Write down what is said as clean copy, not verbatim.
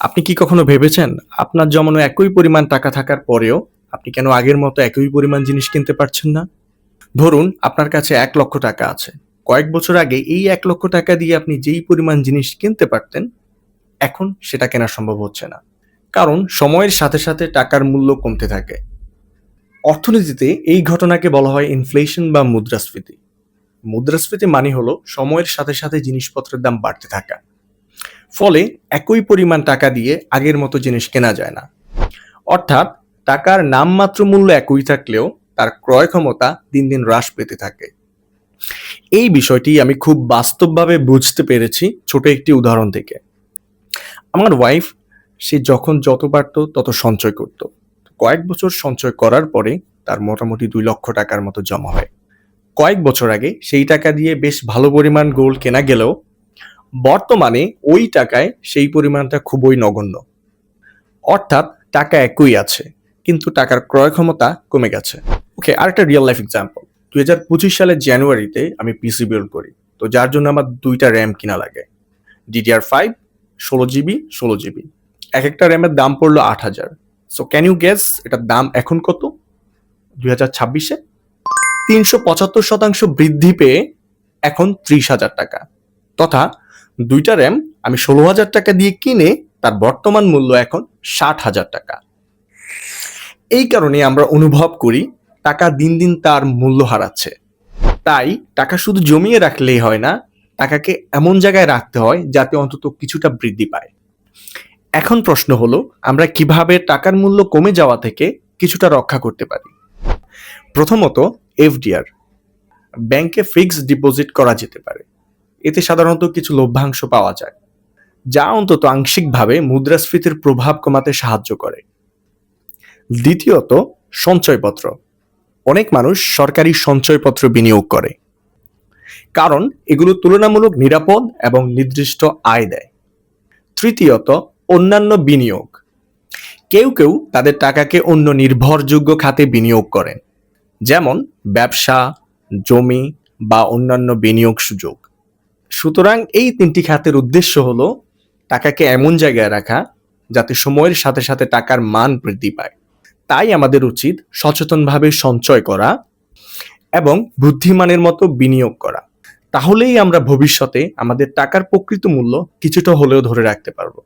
আপনি কি কখনো ভেবেছেন আপনার জমানো একই পরিমাণ টাকা থাকার পরেও আপনি কেন আগের মতো একই পরিমাণ জিনিস কিনতে পারছেন না? ধরুন আপনার কাছে ৳১,০০,০০০ আছে। কয়েক বছর আগে এই ৳১,০০,০০০ দিয়ে আপনি যেই পরিমাণ জিনিস কিনতে পারতেন, এখন সেটা কেনা সম্ভব হচ্ছে না। কারণ সময়ের সাথে, সাথে টাকার মূল্য কমতে থাকে। অর্থনীতিতে এই ঘটনাকে বলা হয় ইনফ্লেশন বা মুদ্রাস্ফীতি। মুদ্রাস্ফীতি মানে হলো সময়ের সাথে, সাথে জিনিসপত্রের দাম বাড়তে থাকা। ফলে একই পরিমাণ টাকা দিয়ে আগের মতো জিনিস কেনা যায় না। অর্থাৎ টাকার নামমাত্র মূল্য একই থাকলেও তার ক্রয় ক্ষমতা দিন দিন হ্রাস পেতে থাকে। এই বিষয়টি আমি খুব বাস্তবভাবে বুঝতে পেরেছি ছোট একটি উদাহরণ থেকে। আমার ওয়াইফ সে যখন যত পারত তত সঞ্চয় করত। কয়েক বছর সঞ্চয় করার পরে তার মোটামুটি ৳২,০০,০০০ মতো জমা হয়। কয়েক বছর আগে সেই টাকা দিয়ে বেশ ভালো পরিমাণ গোল্ড কেনা গেলেও বর্তমানে ওই টাকায় সেই পরিমাণটা খুবই নগণ্য। অর্থাৎ টাকা একই আছে, কিন্তু টাকার ক্রয় ক্ষমতা কমে গেছে। ওকে, আরেকটা রিয়েল লাইফ এক্সাম্পল। ২০২৫ সালের জানুয়ারিতে আমি পিসি বিল্ড করি। তো যার জন্য আমার ২টা RAM কিনা লাগে। DDR5 16 GB 16 GB। একেকটা RAM-এর দাম পড়ল ৮,০০০। সো ক্যান ইউ গেস এটার দাম এখন কত? ২০২৬-এ ৩৭৫% বৃদ্ধি পেয়ে এখন ৳৩০,০০০। তথা ২টা RAM আমি ৳১৬,০০০ দিয়ে কিনে তার বর্তমান মূল্য এখন ৳৬০,০০০। এই কারণে আমরা অনুভব করি টাকা দিন দিন তার মূল্য হারাচ্ছে। তাই টাকা শুধু জমিয়ে রাখলেই হয় না, টাকাকে এমন জায়গায় রাখতে হয় যাতে অন্তত কিছুটা বৃদ্ধি পায়। এখন প্রশ্ন হলো, আমরা কিভাবে টাকার মূল্য কমে যাওয়া থেকে কিছুটা রক্ষা করতে পারি? প্রথমত, এফডিআর ব্যাংকে ফিক্সড ডিপোজিট করা যেতে পারে। এতে সাধারণত কিছু লভ্যাংশ পাওয়া যায়, যা অন্তত আংশিকভাবে মুদ্রাস্ফীতির প্রভাব কমাতে সাহায্য করে। দ্বিতীয়ত, সঞ্চয়পত্র। অনেক মানুষ সরকারি সঞ্চয়পত্র বিনিয়োগ করে, কারণ এগুলো তুলনামূলক নিরাপদ এবং নির্দিষ্ট আয় দেয়। তৃতীয়ত, অন্যান্য বিনিয়োগ। কেউ কেউ তাদের টাকাকে অন্য নির্ভরযোগ্য খাতে বিনিয়োগ করেন, যেমন ব্যবসা, জমি বা অন্যান্য বিনিয়োগ সুযোগ। সুতরাং এই ৩টি খাতের উদ্দেশ্য হলো টাকাকে এমন জায়গায় রাখা যাতে সময়ের সাথে সাথে টাকার মান বৃদ্ধি পায়। তাই আমাদের উচিত সচেতনভাবে সঞ্চয় করা এবং বুদ্ধিমানের মতো বিনিয়োগ করা। তাহলেই আমরা ভবিষ্যতে আমাদের টাকার প্রকৃত মূল্য কিছুটা হলেও ধরে রাখতে পারবো।